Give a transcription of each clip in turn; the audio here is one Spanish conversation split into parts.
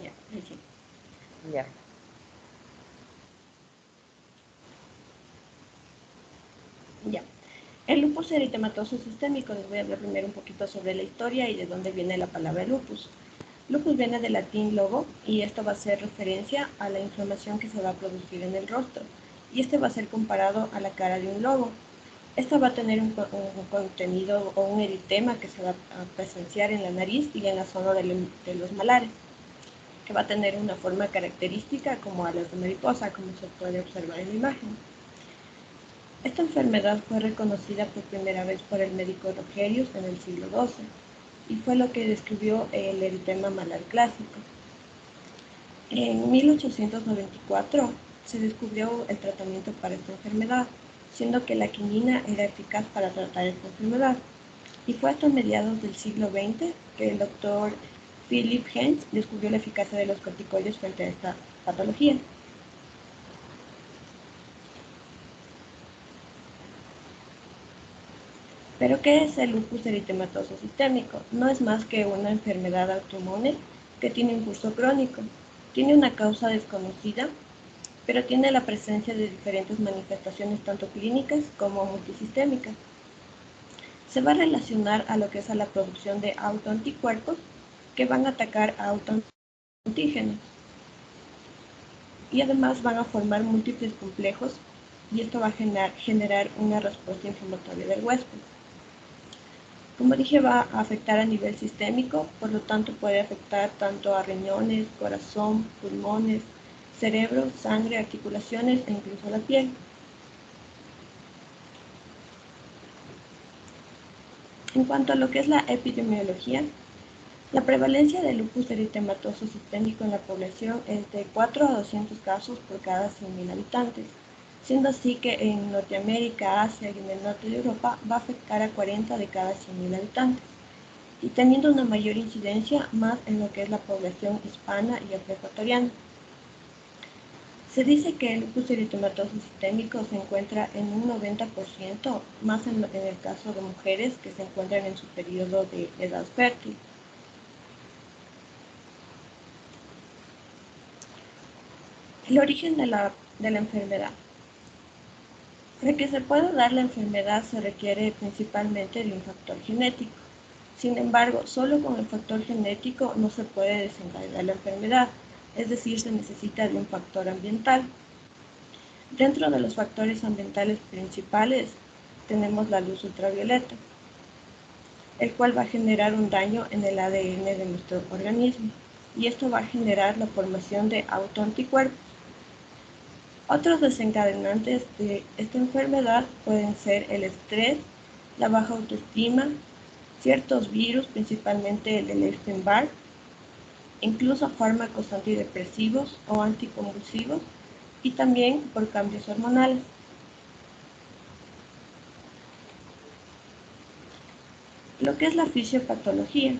ya, ahí sí. Ya. Ya. El lupus eritematoso sistémico, les voy a hablar primero un poquito sobre la historia y de dónde viene la palabra lupus. Lupus viene del latín lobo y esto va a ser referencia a la inflamación que se va a producir en el rostro. Y este va a ser comparado a la cara de un lobo. Esta va a tener un contenido o un eritema que se va a presenciar en la nariz y en la zona de los malares, que va a tener una forma característica como alas de mariposa, como se puede observar en la imagen. Esta enfermedad fue reconocida por primera vez por el médico Rogerius en el siglo XII y fue lo que describió el eritema malar clásico. En 1894 se descubrió el tratamiento para esta enfermedad, siendo que la quinina era eficaz para tratar esta enfermedad. Y fue hasta mediados del siglo XX que el doctor Philip Hens descubrió la eficacia de los corticoides frente a esta patología. ¿Pero qué es el lupus eritematoso sistémico? No es más que una enfermedad autoinmune que tiene un curso crónico. Tiene una causa desconocida, pero tiene la presencia de diferentes manifestaciones tanto clínicas como multisistémicas. Se va a relacionar a lo que es a la producción de autoanticuerpos que van a atacar a autoantígenos. Y además van a formar múltiples complejos y esto va a generar una respuesta inflamatoria del huésped. Como dije, va a afectar a nivel sistémico, por lo tanto puede afectar tanto a riñones, corazón, pulmones, cerebro, sangre, articulaciones e incluso la piel. En cuanto a lo que es la epidemiología, la prevalencia de lupus eritematoso sistémico en la población es de 4 a 200 casos por cada 100.000 habitantes, siendo así que en Norteamérica, Asia y en el norte de Europa va a afectar a 40 de cada 100.000 habitantes, y teniendo una mayor incidencia más en lo que es la población hispana y afroecuatoriana. Se dice que el lupus eritematoso sistémico se encuentra en un 90%, más en el caso de mujeres que se encuentran en su periodo de edad fértil. El origen de la enfermedad. Para que se pueda dar la enfermedad se requiere principalmente de un factor genético. Sin embargo, solo con el factor genético no se puede desencadenar la enfermedad, es decir, se necesita de un factor ambiental. Dentro de los factores ambientales principales tenemos la luz ultravioleta, el cual va a generar un daño en el ADN de nuestro organismo y esto va a generar la formación de autoanticuerpos. Otros desencadenantes de esta enfermedad pueden ser el estrés, la baja autoestima, ciertos virus, principalmente el Epstein-Barr, incluso fármacos antidepresivos o anticonvulsivos y también por cambios hormonales. Lo que es la fisiopatología.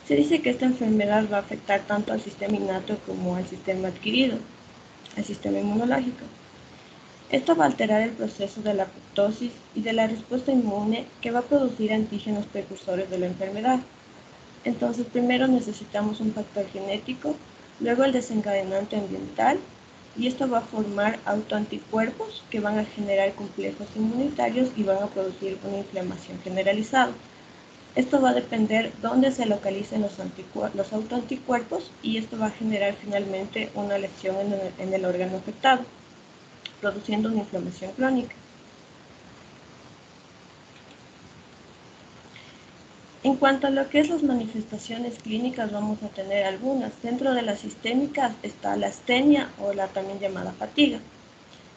Se dice que esta enfermedad va a afectar tanto al sistema innato como al sistema adquirido, al sistema inmunológico. Esto va a alterar el proceso de la apoptosis y de la respuesta inmune que va a producir antígenos precursores de la enfermedad. Entonces, primero necesitamos un factor genético, luego el desencadenante ambiental, y esto va a formar autoanticuerpos que van a generar complejos inmunitarios y van a producir una inflamación generalizada. Esto va a depender dónde se localicen los autoanticuerpos y esto va a generar finalmente una lesión en el órgano afectado, produciendo una inflamación crónica. En cuanto a lo que es las manifestaciones clínicas, vamos a tener algunas. Dentro de las sistémicas está la astenia o la también llamada fatiga.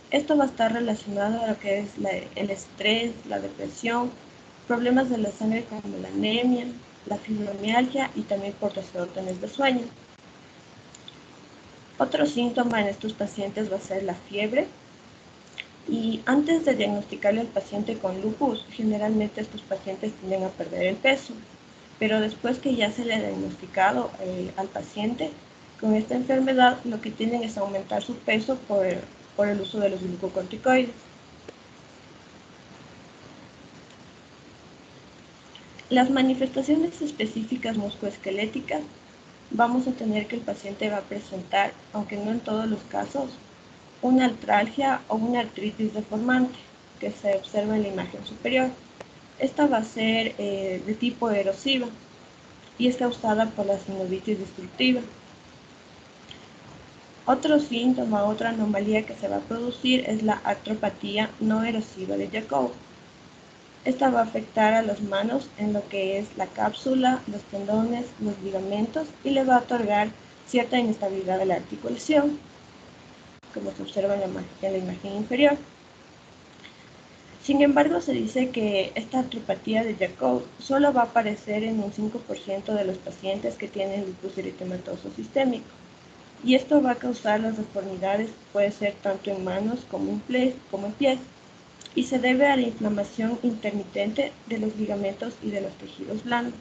Esto va a estar relacionado a lo que es el estrés, la depresión, problemas de la sangre como la anemia, la fibromialgia y también por desórdenes de sueño. Otro síntoma en estos pacientes va a ser la fiebre. Y antes de diagnosticarle al paciente con lupus, generalmente estos pacientes tienden a perder el peso, pero después que ya se le ha diagnosticado al paciente con esta enfermedad, lo que tienden es aumentar su peso por el uso de los glucocorticoides. Las manifestaciones específicas musculoesqueléticas vamos a tener que el paciente va a presentar, aunque no en todos los casos, una artralgia o una artritis deformante que se observa en la imagen superior. Esta va a ser de tipo erosiva y es causada por la sinovitis destructiva. Otro síntoma, otra anomalía que se va a producir es la artropatía no erosiva de Jacob. Esta va a afectar a las manos en lo que es la cápsula, los tendones, los ligamentos y le va a otorgar cierta inestabilidad a la articulación, como se observa en la imagen inferior. Sin embargo, se dice que esta artropatía de Jacob solo va a aparecer en un 5% de los pacientes que tienen lupus eritematoso sistémico. Y esto va a causar las deformidades, puede ser tanto en manos como en pies, y se debe a la inflamación intermitente de los ligamentos y de los tejidos blandos.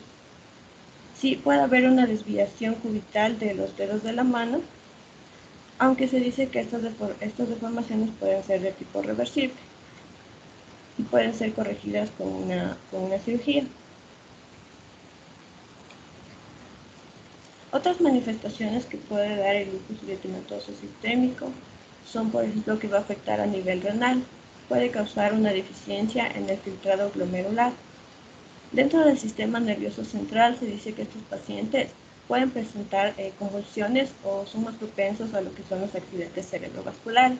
Sí, puede haber una desviación cubital de los dedos de la mano, aunque se dice que estas deformaciones pueden ser de tipo reversible y pueden ser corregidas con una cirugía. Otras manifestaciones que puede dar el lupus eritematoso sistémico son, por ejemplo, que va a afectar a nivel renal, puede causar una deficiencia en el filtrado glomerular. Dentro del sistema nervioso central se dice que estos pacientes pueden presentar convulsiones o son más propensos a lo que son los accidentes cerebrovasculares.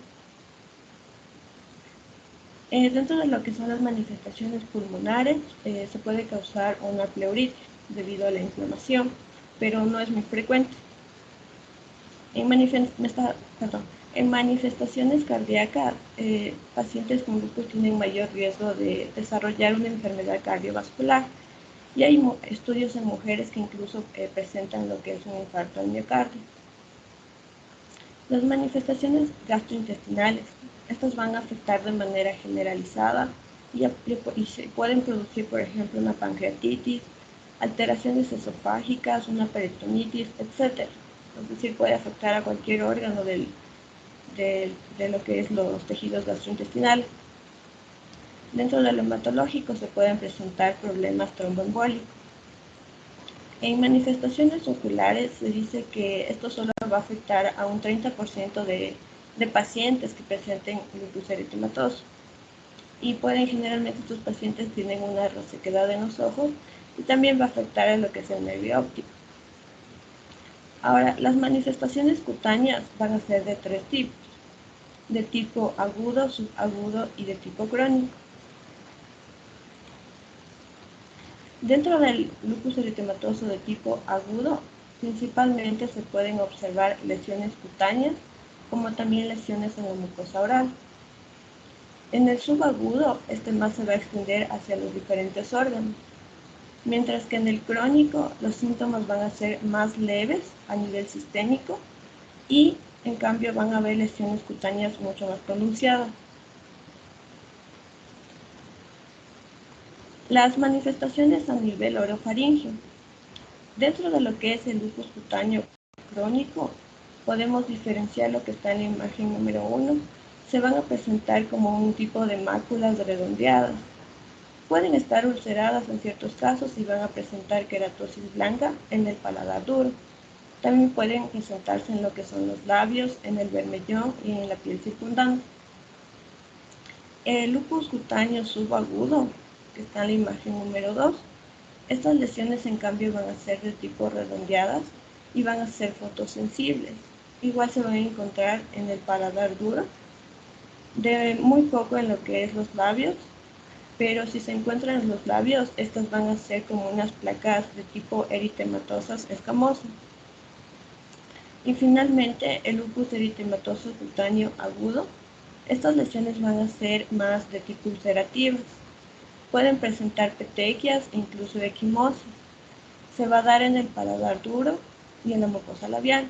Dentro de lo que son las manifestaciones pulmonares, se puede causar una pleuritis debido a la inflamación, pero no es muy frecuente. En manifestaciones cardíacas, pacientes con lupus tienen mayor riesgo de desarrollar una enfermedad cardiovascular y hay estudios en mujeres que incluso presentan lo que es un infarto al miocardio. Las manifestaciones gastrointestinales, estas van a afectar de manera generalizada y se pueden producir, por ejemplo, una pancreatitis, alteraciones esofágicas, una peritonitis, etc. Es decir, puede afectar a cualquier órgano de lo que es los tejidos gastrointestinales. Dentro de lo hematológico se pueden presentar problemas tromboembólicos. En manifestaciones oculares se dice que esto solo va a afectar a un 30% de pacientes que presenten lupus eritematoso. Y generalmente estos pacientes tienen una resequedad en los ojos y también va a afectar a lo que es el nervio óptico. Ahora, las manifestaciones cutáneas van a ser de 3 tipos, de tipo agudo, subagudo y de tipo crónico. Dentro del lupus eritematoso de tipo agudo, principalmente se pueden observar lesiones cutáneas, como también lesiones en la mucosa oral. En el subagudo, este más se va a extender hacia los diferentes órganos, mientras que en el crónico los síntomas van a ser más leves a nivel sistémico y en cambio van a haber lesiones cutáneas mucho más pronunciadas. Las manifestaciones a nivel orofaringeo. Dentro de lo que es el lupus cutáneo crónico, podemos diferenciar lo que está en la imagen número 1. Se van a presentar como un tipo de máculas redondeadas. Pueden estar ulceradas en ciertos casos y van a presentar queratosis blanca en el paladar duro. También pueden presentarse en lo que son los labios, en el bermellón y en la piel circundante. El lupus cutáneo subagudo, que está en la imagen número 2, estas lesiones en cambio van a ser de tipo redondeadas y van a ser fotosensibles. Igual se van a encontrar en el paladar duro, de muy poco en lo que es los labios, pero si se encuentran en los labios, estas van a ser como unas placas de tipo eritematosas escamosas. Y finalmente, el lupus eritematoso cutáneo agudo, estas lesiones van a ser más de tipo ulcerativas. Pueden presentar petequias e incluso equimosis. Se va a dar en el paladar duro y en la mucosa labial.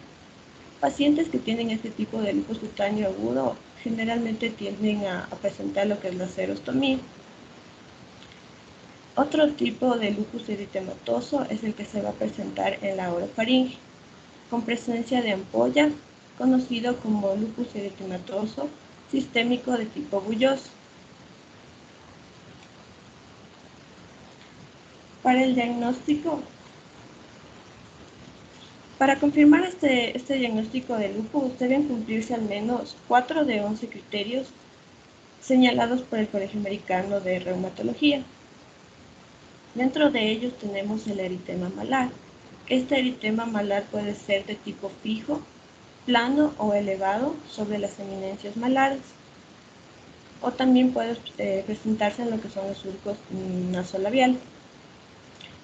Pacientes que tienen este tipo de lupus cutáneo agudo generalmente tienden a presentar lo que es la xerostomía. Otro tipo de lupus eritematoso es el que se va a presentar en la orofaringe, con presencia de ampolla, conocido como lupus eritematoso sistémico de tipo bulloso. Para el diagnóstico, Para confirmar este diagnóstico de lupus deben cumplirse al menos 4 de 11 criterios señalados por el Colegio Americano de Reumatología. Dentro de ellos tenemos el eritema malar. Este eritema malar puede ser de tipo fijo, plano o elevado sobre las eminencias malares, o también puede presentarse en lo que son los surcos nasolabiales.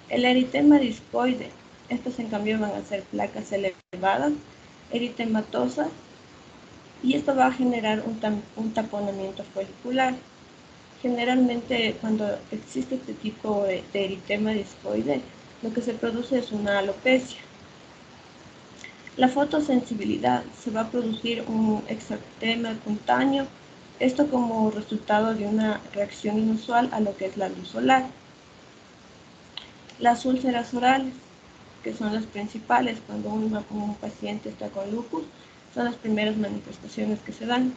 El eritema discoide, estos en cambio van a ser placas elevadas, eritematosas, y esto va a generar un taponamiento folicular. Generalmente cuando existe este tipo de eritema discoide, lo que se produce es una alopecia. La fotosensibilidad, se va a producir un exantema cutáneo, esto como resultado de una reacción inusual a lo que es la luz solar. Las úlceras orales, que son las principales cuando un paciente está con lupus, son las primeras manifestaciones que se dan.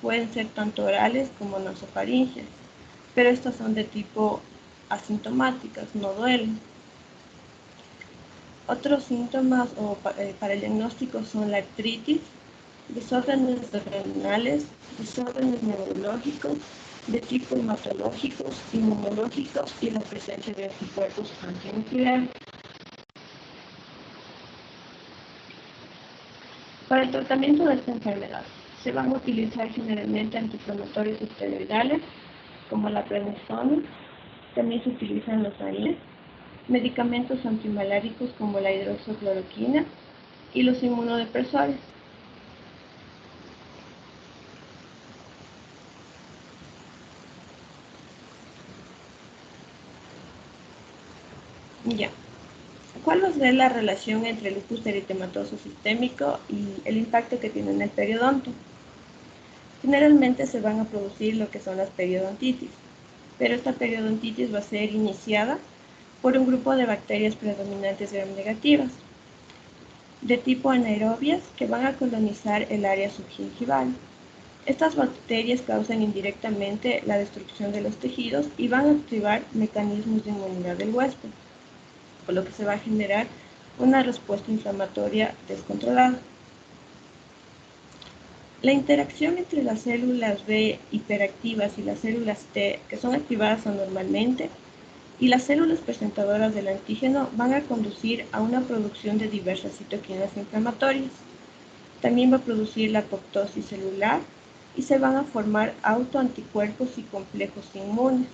Pueden ser tanto orales como nasofaringeas, pero estas son de tipo asintomáticas, no duelen. Otros síntomas para el diagnóstico son la artritis, desórdenes renales, desórdenes neurológicos, de tipo hematológicos, inmunológicos y la presencia de anticuerpos antinucleares. Para el tratamiento de esta enfermedad, se van a utilizar generalmente antiinflamatorios esteroidales, como la prednisona, también se utilizan los AINES, medicamentos antimaláricos como la hidroxicloroquina y los inmunodepresores. Ya. ¿Cuál va a ser la relación entre el lupus eritematoso sistémico y el impacto que tiene en el periodonto? Generalmente se van a producir lo que son las periodontitis, pero esta periodontitis va a ser iniciada por un grupo de bacterias predominantes gram-negativas, de tipo anaerobias, que van a colonizar el área subgingival. Estas bacterias causan indirectamente la destrucción de los tejidos y van a activar mecanismos de inmunidad del huésped, por lo que se va a generar una respuesta inflamatoria descontrolada. La interacción entre las células B hiperactivas y las células T, que son activadas anormalmente, y las células presentadoras del antígeno van a conducir a una producción de diversas citoquinas inflamatorias. También va a producir la apoptosis celular y se van a formar autoanticuerpos y complejos inmunes.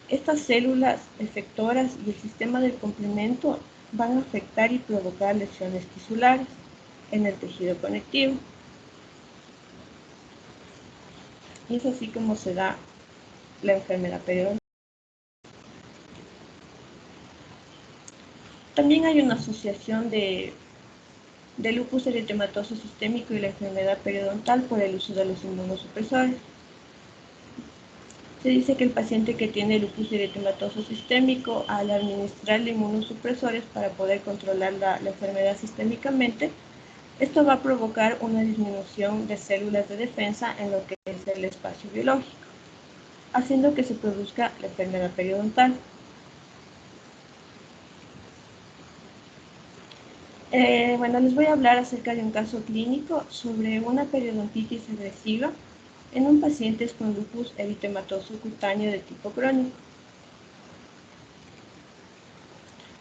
Estas células efectoras y el sistema del complemento van a afectar y provocar lesiones tisulares en el tejido conectivo. Y es así como se da la enfermedad periodontal. También hay una asociación de lupus eritematoso sistémico y la enfermedad periodontal por el uso de los inmunosupresores. Se dice que el paciente que tiene lupus eritematoso sistémico, al administrarle inmunosupresores para poder controlar la enfermedad sistémicamente, esto va a provocar una disminución de células de defensa en lo que es el espacio biológico, haciendo que se produzca la enfermedad periodontal. Bueno, les voy a hablar acerca de un caso clínico sobre una periodontitis agresiva en un paciente con lupus eritematoso cutáneo de tipo crónico.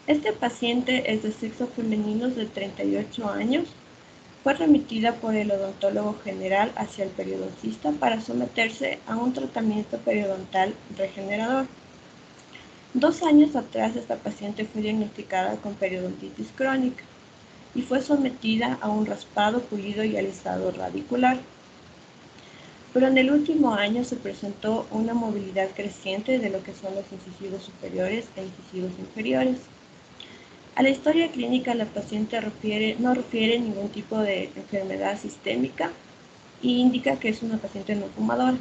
Este paciente es de sexo femenino de 38 años. Fue remitida por el odontólogo general hacia el periodoncista para someterse a un tratamiento periodontal regenerador. 2 años atrás, esta paciente fue diagnosticada con periodontitis crónica y fue sometida a un raspado, pulido y alisado radicular. Pero en el último año se presentó una movilidad creciente de lo que son los incisivos superiores e incisivos inferiores. A la historia clínica, la paciente no refiere ningún tipo de enfermedad sistémica y indica que es una paciente no fumadora.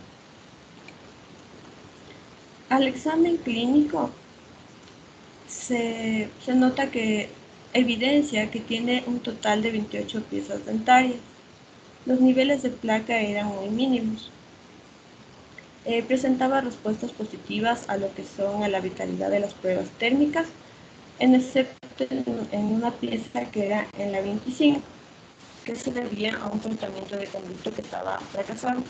Al examen clínico se nota que evidencia que tiene un total de 28 piezas dentarias. Los niveles de placa eran muy mínimos. Presentaba respuestas positivas a lo que son a la vitalidad de las pruebas térmicas, en excepto en una pieza que era en la 25, que se debía a un tratamiento de conducto que estaba fracasando.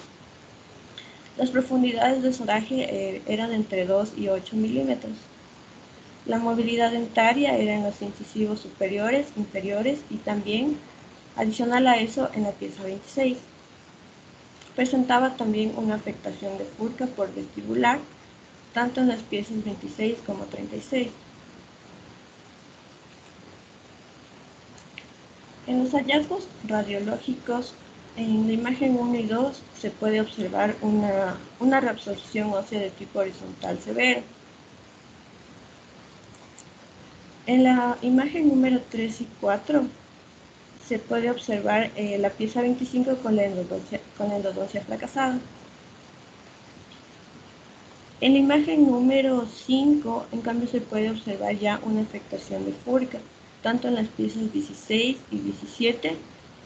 Las profundidades de sondaje eran entre 2 y 8 milímetros. La movilidad dentaria era en los incisivos superiores, inferiores y también, adicional a eso, en la pieza 26. Presentaba también una afectación de furca por vestibular, tanto en las piezas 26 como 36. En los hallazgos radiológicos, en la imagen 1 y 2 se puede observar una reabsorción ósea de tipo horizontal severo. En la imagen número 3 y 4 se puede observar la pieza 25 con la endodoncia fracasada. En la imagen número 5, en cambio, se puede observar ya una afectación de fúrica, tanto en las piezas 16 y 17,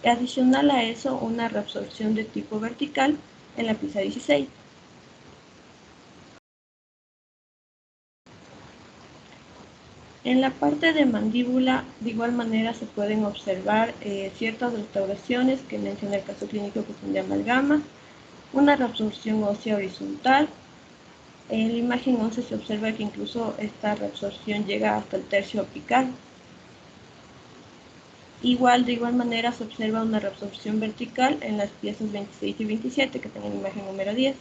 y adicional a eso, una reabsorción de tipo vertical en la pieza 16. En la parte de mandíbula, de igual manera, se pueden observar ciertas restauraciones, que menciona el caso clínico que son de amalgama, una reabsorción ósea horizontal. En la imagen 11 se observa que incluso esta reabsorción llega hasta el tercio apical. De igual manera se observa una reabsorción vertical en las piezas 26 y 27, que están en la imagen número 10.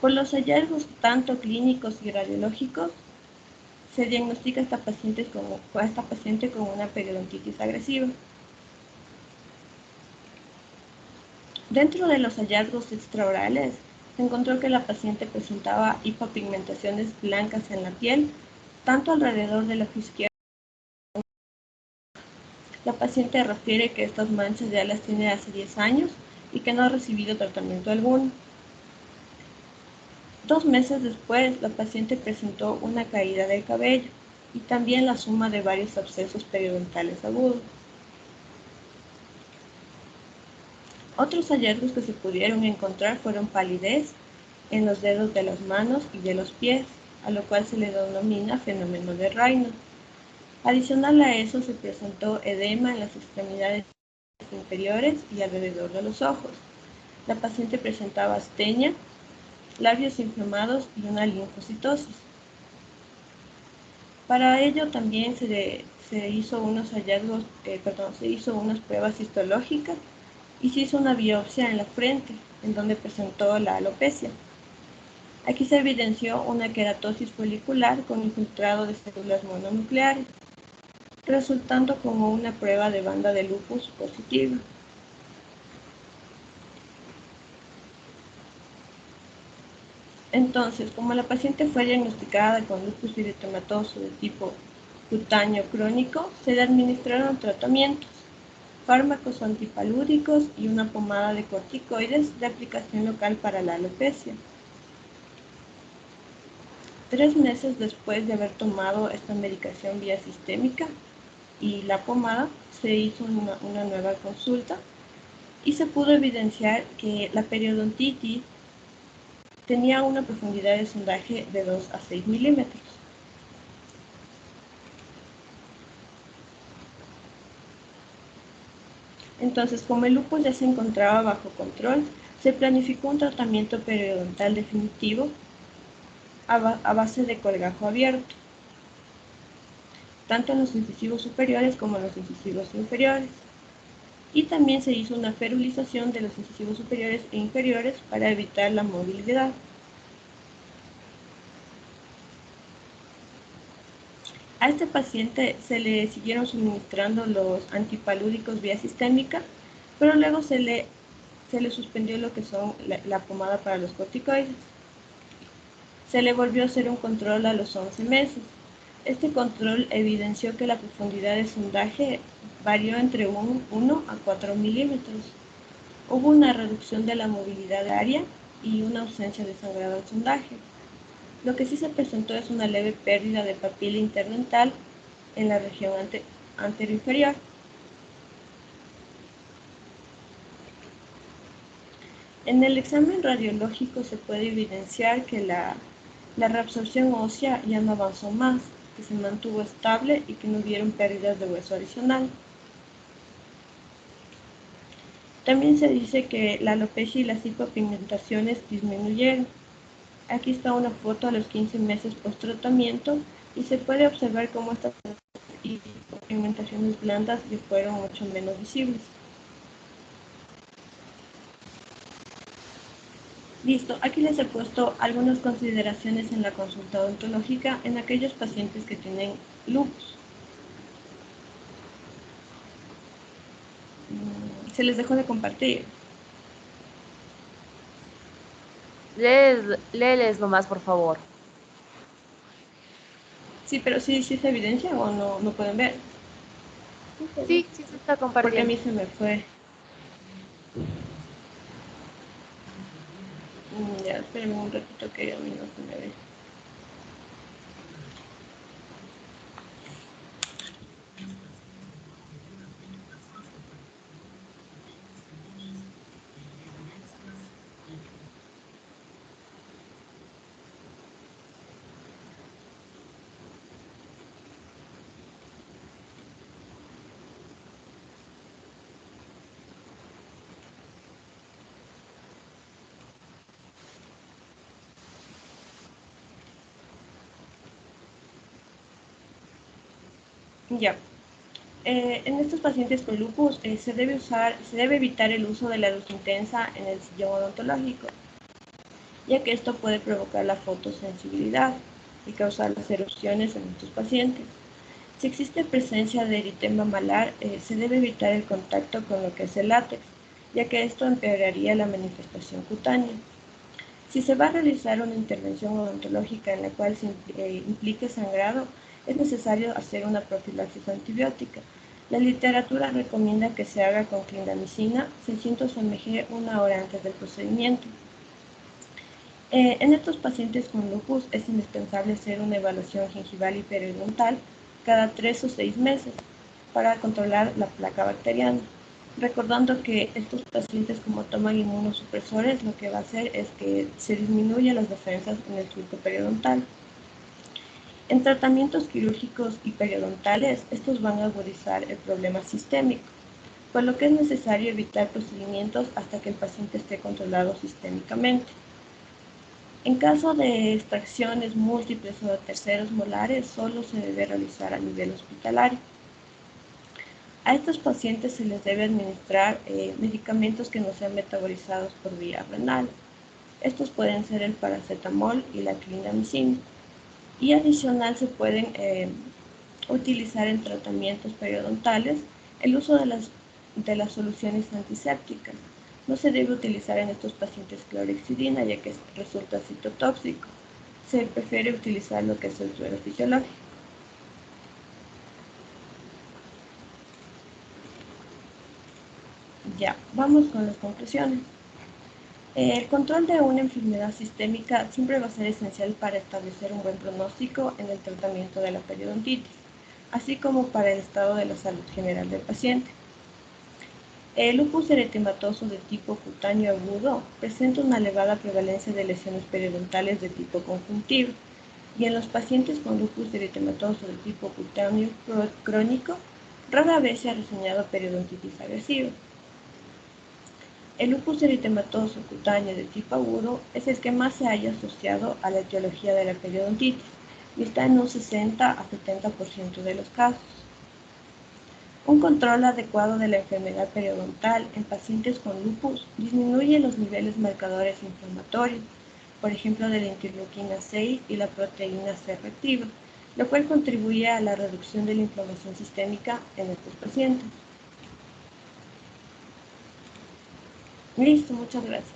Por los hallazgos tanto clínicos y radiológicos, se diagnostica a esta paciente con una periodontitis agresiva. Dentro de los hallazgos extraorales, se encontró que la paciente presentaba hipopigmentaciones blancas en la piel, tanto alrededor del ojo izquierdo. La paciente refiere que estas manchas ya las tiene hace 10 años y que no ha recibido tratamiento alguno. 2 meses después, la paciente presentó una caída del cabello y también la suma de varios abscesos periodontales agudos. Otros hallazgos que se pudieron encontrar fueron palidez en los dedos de las manos y de los pies, a lo cual se le denomina fenómeno de Raynaud. Adicional a eso, se presentó edema en las extremidades inferiores y alrededor de los ojos. La paciente presentaba astenia, labios inflamados y una linfocitosis. Para ello también se hizo unas pruebas histológicas y se hizo una biopsia en la frente, en donde presentó la alopecia. Aquí se evidenció una queratosis folicular con infiltrado de células mononucleares, resultando como una prueba de banda de lupus positiva. Entonces, como la paciente fue diagnosticada con lupus eritematoso de tipo cutáneo crónico, se le administraron tratamientos, fármacos antipalúdicos y una pomada de corticoides de aplicación local para la alopecia. 3 meses después de haber tomado esta medicación vía sistémica y la pomada, se hizo una nueva consulta y se pudo evidenciar que la periodontitis tenía una profundidad de sondaje de 2 a 6 milímetros. Entonces, como el lupus ya se encontraba bajo control, se planificó un tratamiento periodontal definitivo a base de colgajo abierto, tanto en los incisivos superiores como en los incisivos inferiores. Y también se hizo una ferulización de los incisivos superiores e inferiores para evitar la movilidad. A este paciente se le siguieron suministrando los antipalúdicos vía sistémica, pero luego se le suspendió lo que son la pomada para los corticoides. Se le volvió a hacer un control a los 11 meses. Este control evidenció que la profundidad de sondaje varió entre 1 a 4 milímetros. Hubo una reducción de la movilidad área y una ausencia de sangrado al sondaje. Lo que sí se presentó es una leve pérdida de papila interdental en la región anteroinferior. En el examen radiológico se puede evidenciar que la reabsorción ósea ya no avanzó más, que se mantuvo estable y que no hubieron pérdidas de hueso adicional. También se dice que la alopecia y las hipopigmentaciones disminuyeron. Aquí está una foto a los 15 meses post tratamiento y se puede observar cómo estas hipopigmentaciones blandas ya fueron mucho menos visibles. Listo, aquí les he puesto algunas consideraciones en la consulta odontológica en aquellos pacientes que tienen lupus. Se les dejó de compartir. Léeles nomás, por favor. Sí, pero sí se evidencia o no pueden ver. Sí, sí se está Porque a compartiendo. mí se me fue. Ya, espérenme un ratito que a mí no se me ve. Ya. En estos pacientes con lupus se debe evitar el uso de la luz intensa en el sillón odontológico, ya que esto puede provocar la fotosensibilidad y causar las erupciones en estos pacientes. Si existe presencia de eritema malar, se debe evitar el contacto con lo que es el látex, ya que esto empeoraría la manifestación cutánea. Si se va a realizar una intervención odontológica en la cual se implique sangrado, es necesario hacer una profilaxis antibiótica. La literatura recomienda que se haga con clindamicina 600 mg una hora antes del procedimiento. En estos pacientes con lupus es indispensable hacer una evaluación gingival y periodontal cada 3 o 6 meses para controlar la placa bacteriana. Recordando que estos pacientes, como toman inmunosupresores, lo que va a hacer es que se disminuyan las defensas en el surco periodontal. En tratamientos quirúrgicos y periodontales, estos van a agudizar el problema sistémico, por lo que es necesario evitar procedimientos hasta que el paciente esté controlado sistémicamente. En caso de extracciones múltiples o de terceros molares, solo se debe realizar a nivel hospitalario. A estos pacientes se les debe administrar medicamentos que no sean metabolizados por vía renal. Estos pueden ser el paracetamol y la clindamicina. Y adicional se pueden utilizar en tratamientos periodontales el uso de las soluciones antisépticas. No se debe utilizar en estos pacientes clorhexidina ya que resulta citotóxico. Se prefiere utilizar lo que es el suero fisiológico. Ya, vamos con las conclusiones. El control de una enfermedad sistémica siempre va a ser esencial para establecer un buen pronóstico en el tratamiento de la periodontitis, así como para el estado de la salud general del paciente. El lupus eritematoso de tipo cutáneo agudo presenta una elevada prevalencia de lesiones periodontales de tipo conjuntivo, y en los pacientes con lupus eritematoso de tipo cutáneo crónico rara vez se ha reseñado periodontitis agresiva. El lupus eritematoso cutáneo de tipo agudo es el que más se haya asociado a la etiología de la periodontitis y está en un 60 a 70% de los casos. Un control adecuado de la enfermedad periodontal en pacientes con lupus disminuye los niveles marcadores inflamatorios, por ejemplo de la interleuquina 6 y la proteína C reactiva, lo cual contribuye a la reducción de la inflamación sistémica en estos pacientes. Listo, muchas gracias.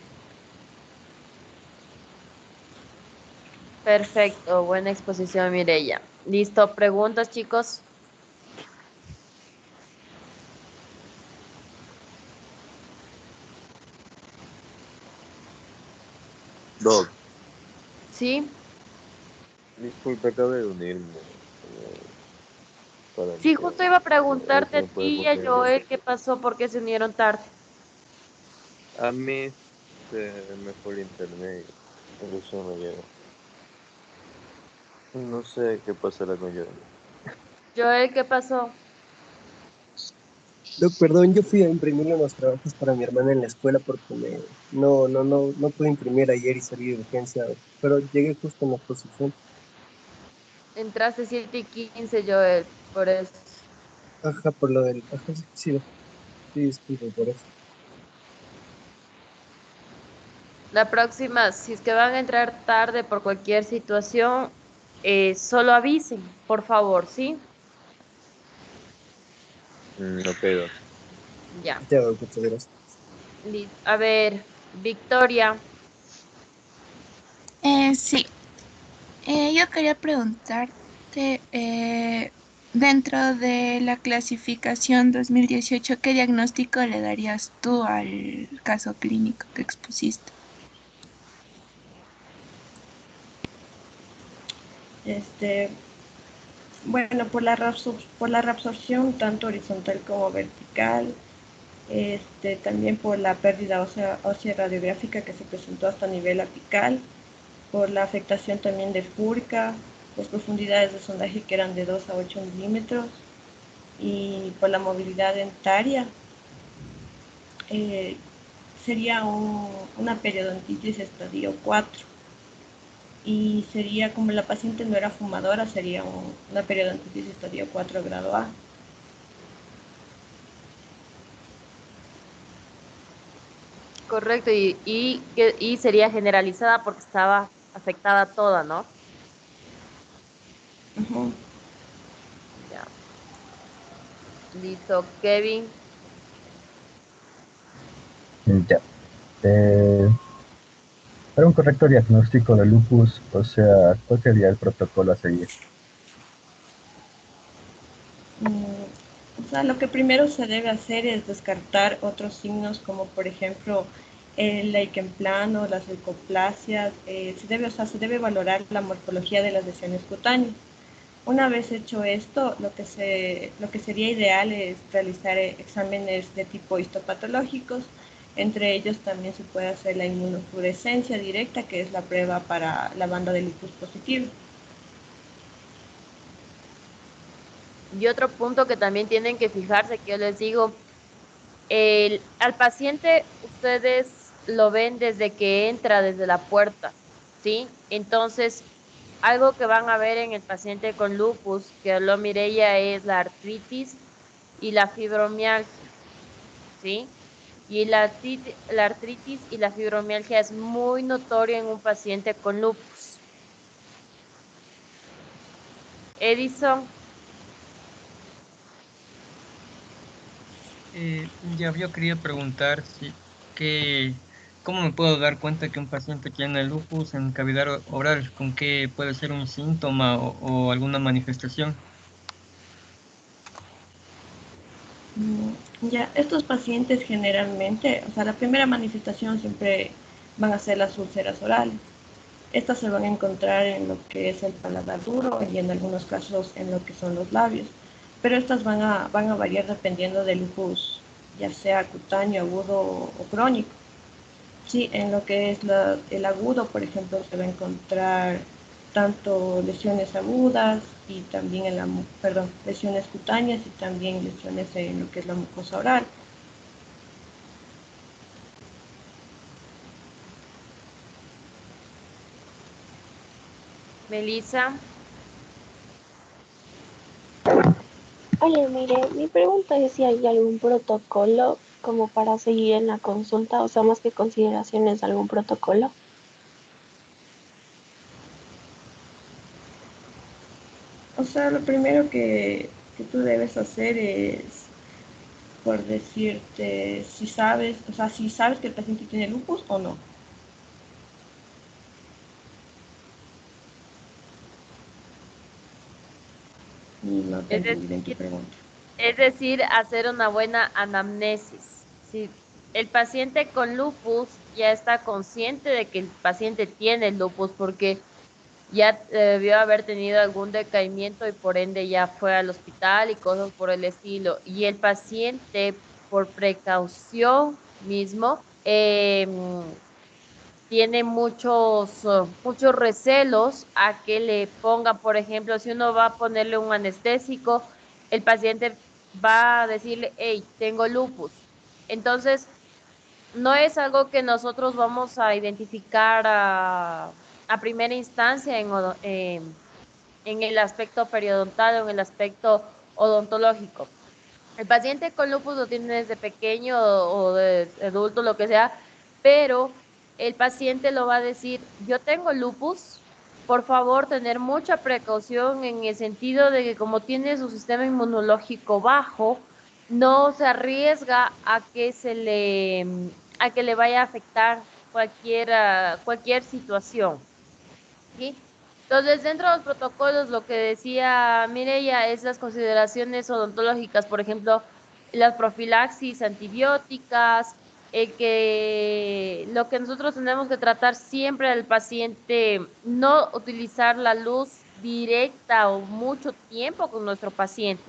Perfecto, buena exposición, Mireya. Listo, preguntas, chicos. Doc, ¿Sí? disculpe, acabo de unirme para Sí, justo iba a a ver si preguntarte a me puede ti y a poner el... Joel qué pasó, por qué se unieron tarde. A mí se me fue el internet y recién me llegó. No sé qué pasará con yo. Joel, ¿qué pasó? Doc, perdón, yo fui a imprimirle unos trabajos para mi hermana en la escuela porque no pude imprimir ayer y salí de urgencia, pero llegué justo en la exposición. Entraste 7:15, Joel, por eso. Ajá, por lo del... Ajá, sí, sí, sí, disculpe por eso. La próxima, si es que van a entrar tarde por cualquier situación, solo avisen, por favor, ¿sí? No pedo. Ya. Ya, Doc, muchas gracias. A ver, Victoria, Sí, yo quería preguntarte, dentro de la clasificación 2018, ¿qué diagnóstico le darías tú al caso clínico que expusiste? Este, bueno, por la reabsorción tanto horizontal como vertical, también por la pérdida ósea radiográfica que se presentó hasta nivel apical, por la afectación también de fúrica, las profundidades de sondaje que eran de 2 a 8 milímetros y por la movilidad dentaria. eh, Sería una periodontitis estadio 4 y sería como la paciente no era fumadora, sería una periodontitis estadio 4 grado A. correcto, y sería generalizada porque estaba afectada toda, ¿no? Ujú. Ya. Listo, Kevin. Ya. Eh, para un correcto diagnóstico de lupus, o sea, ¿cuál sería el protocolo a seguir? O sea, lo que primero se debe hacer es descartar otros signos como por ejemplo el lichen plano, las leucoplasias. O sea, se debe valorar la morfología de las lesiones cutáneas. Una vez hecho esto, lo que sería ideal es realizar exámenes de tipo histopatológicos. Entre ellos también se puede hacer la inmunofluorescencia directa, que es la prueba para la banda de lupus positivo. Y otro punto que también tienen que fijarse, que yo les digo, al paciente ustedes lo ven desde que entra desde la puerta, ¿sí? Entonces, algo que van a ver en el paciente con lupus, que habló Mireia, es la artritis y la fibromialgia, ¿sí? Y la artritis y la fibromialgia es muy notoria en un paciente con lupus. Edison, Ya yo quería preguntar ¿cómo me puedo dar cuenta que un paciente tiene lupus en cavidad oral? ¿Con qué puede ser un síntoma o alguna manifestación? Ya, estos pacientes generalmente, o sea, la primera manifestación siempre van a ser las úlceras orales. Estas se van a encontrar en lo que es el paladar duro y en algunos casos en lo que son los labios. Pero estas van a variar dependiendo del lupus, ya sea cutáneo, agudo o crónico. Sí, en lo que es el agudo, por ejemplo, se va a encontrar tanto lesiones agudas y también perdón, lesiones cutáneas y también lesiones en lo que es la mucosa oral. Melissa. Oye, mire, mi pregunta es si hay algún protocolo como para seguir en la consulta, o sea, más que consideraciones, algún protocolo. O sea, lo primero que tú debes hacer es, por decirte, si sabes, o sea, si sabes que el paciente tiene lupus o no. Y no te Es entendí bien tu decir, pregunta. Es decir, hacer una buena anamnesis. Si el paciente con lupus ya está consciente de que el paciente tiene lupus porque ya debió haber tenido algún decaimiento y por ende ya fue al hospital y cosas por el estilo. Y el paciente, por precaución mismo, tiene muchos recelos a que le pongan, por ejemplo, si uno va a ponerle un anestésico, el paciente va a decirle, hey, tengo lupus. Entonces, no es algo que nosotros vamos a identificar a primera instancia en el aspecto periodontal o en el aspecto odontológico. El paciente con lupus lo tiene desde pequeño o de adulto, lo que sea, pero el paciente lo va a decir, yo tengo lupus, por favor, tener mucha precaución en el sentido de que como tiene su sistema inmunológico bajo, no se arriesga a que le vaya a afectar cualquier situación. ¿Sí? Entonces, dentro de los protocolos, lo que decía Mireia es las consideraciones odontológicas, por ejemplo, las profilaxis antibióticas, lo que nosotros tenemos que tratar siempre al paciente, no utilizar la luz directa o mucho tiempo con nuestro paciente.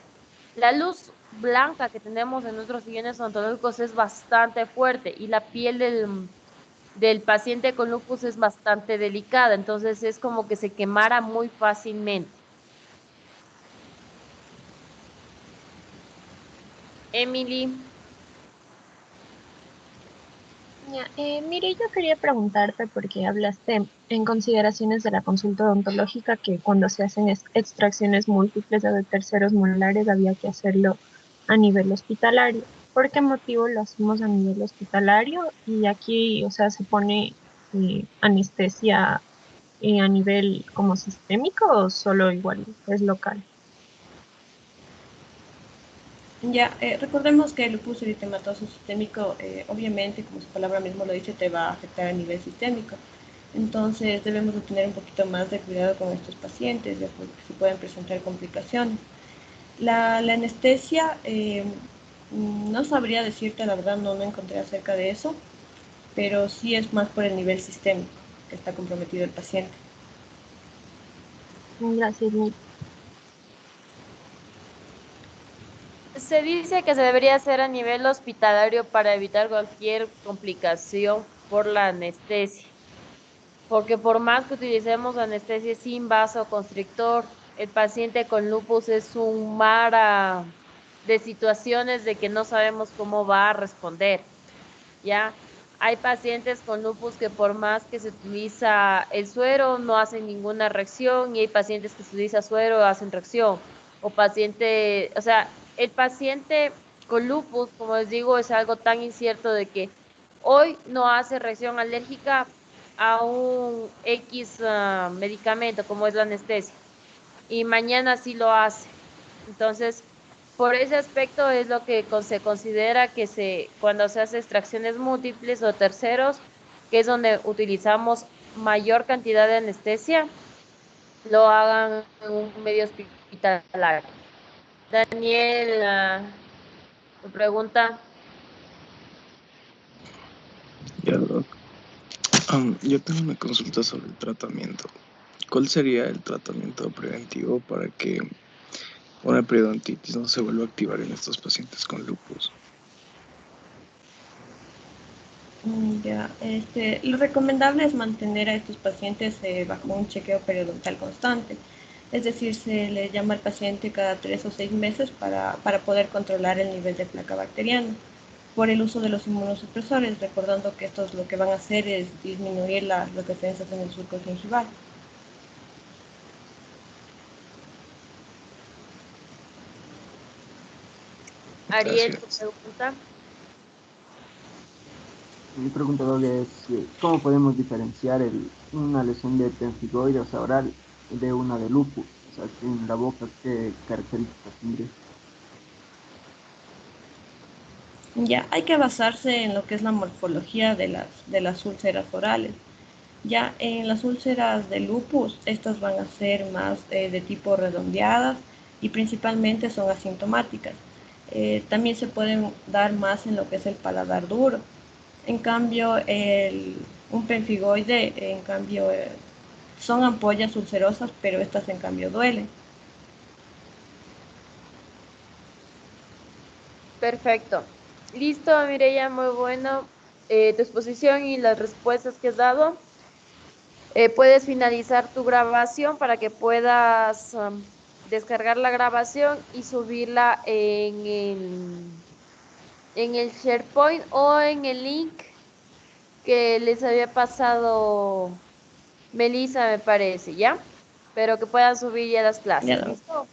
La luz blanca que tenemos en nuestros sillones odontológicos es bastante fuerte y la piel del paciente con lupus es bastante delicada, entonces es como que se quemara muy fácilmente. Emily. Ya, mire, yo quería preguntarte porque hablaste en consideraciones de la consulta odontológica que cuando se hacen extracciones múltiples de terceros molares había que hacerlo a nivel hospitalario. ¿Por qué motivo lo hacemos a nivel hospitalario? Y aquí, o sea, se pone anestesia a nivel como sistémico o solo igual es local. Ya, recordemos que el lupus eritematoso sistémico, obviamente, como su palabra mismo lo dice, te va a afectar a nivel sistémico. Entonces debemos de tener un poquito más de cuidado con estos pacientes, ya porque se pueden presentar complicaciones. La anestesia, no sabría decirte, la verdad no me encontré acerca de eso, pero sí es más por el nivel sistémico que está comprometido el paciente. Gracias, Miri. Se dice que se debería hacer a nivel hospitalario para evitar cualquier complicación por la anestesia, porque por más que utilicemos anestesia sin vasoconstrictor, el paciente con lupus es un mar de situaciones de que no sabemos cómo va a responder, ¿ya? Hay pacientes con lupus que por más que se utiliza el suero no hacen ninguna reacción y hay pacientes que se utiliza suero hacen reacción. O sea, el paciente con lupus, como les digo, es algo tan incierto de que hoy no hace reacción alérgica a un X medicamento como es la anestesia y mañana sí lo hace. Entonces, por ese aspecto es lo que se considera que cuando se hace extracciones múltiples o terceros, que es donde utilizamos mayor cantidad de anestesia, lo hagan en un medio hospitalario. Daniel, me pregunta. Ya, Doc. Yo tengo una consulta sobre el tratamiento. ¿Cuál sería el tratamiento preventivo para que una periodontitis no se vuelva a activar en estos pacientes con lupus? Ya, lo recomendable es mantener a estos pacientes bajo un chequeo periodontal constante. Es decir, se le llama al paciente cada 3 o 6 meses para poder controlar el nivel de placa bacteriana por el uso de los inmunosupresores, recordando que estos lo que van a hacer es disminuir las defensas en el surco gingival. Ariel, tu Gracias. pregunta. Mi pregunta doble es, ¿cómo podemos diferenciar una lesión de pemfigoides oral de una de lupus? O sea, en la boca, ¿qué características tendría? Ya, hay que basarse en lo que es la morfología de las úlceras orales. Ya en las úlceras de lupus, estas van a ser más de tipo redondeadas y principalmente son asintomáticas. También se pueden dar más en lo que es el paladar duro. En cambio, un pemfigoide, en cambio, son ampollas ulcerosas, pero estas en cambio duelen. Perfecto. Listo, Mireya, muy bueno. tu exposición y las respuestas que has dado. Puedes finalizar tu grabación para que puedas descargar la grabación y subirla en el SharePoint o en el link que les había pasado Melissa, me parece, ¿ya? Pero que puedan subir ya las clases, Ya, ¿listo?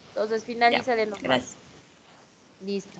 Entonces ya, finalízale nomás. gracias. Listo.